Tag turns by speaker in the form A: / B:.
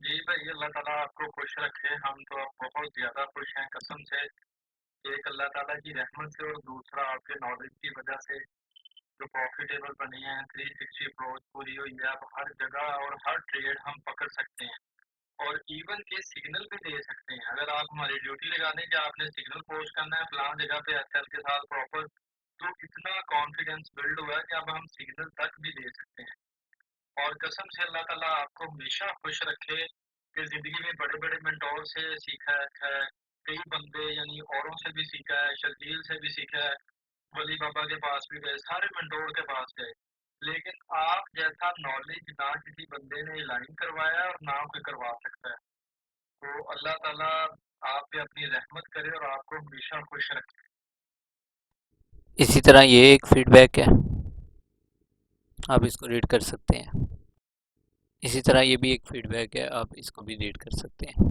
A: جی بھائی، اللہ تعالیٰ آپ کو خوش رکھے، ہم تو اب بہت زیادہ خوش ہیں قسم سے۔ ایک اللہ تعالیٰ کی رحمت سے اور دوسرا آپ کے نالج کی وجہ سے جو پروفیٹیبل بنی ہیں، 360 اپروچ پوری ہوئی ہے، اب ہر جگہ اور ہر ٹریڈ ہم پکڑ سکتے ہیں اور ایون کے سگنل بھی دے سکتے ہیں۔ اگر آپ ہماری ڈیوٹی لگا دیں کہ آپ نے سگنل پوسٹ کرنا ہے فلاں جگہ پہ ایس ایل کے ساتھ پراپر، تو اتنا کانفیڈینس بلڈ ہوا ہے کہ اب ہم سگنل تک بھی دے سکتے ہیں۔ اور قسم سے اللہ تعالیٰ آپ کو ہمیشہ خوش رکھے کہ زندگی میں بڑے بڑے منٹور سے سیکھا ہے، کئی بندے یعنی اوروں سے بھی سیکھا ہے، شرجیل سے بھی سیکھا ہے، ولی بابا کے پاس بھی گئے، سارے منٹور کے پاس گئے، لیکن آپ جیسا نالج نہ کسی بندے نے لائن کروایا اور نہ کوئی کروا سکتا ہے۔ تو اللہ تعالیٰ آپ پہ اپنی رحمت کرے اور آپ کو ہمیشہ خوش رکھے۔
B: اسی طرح یہ ایک فیڈ بیک ہے، آپ اس کو ریڈ کر سکتے ہیں۔ اسی طرح یہ بھی ایک فیڈ بیک ہے، آپ اس کو بھی ریڈ کر سکتے ہیں۔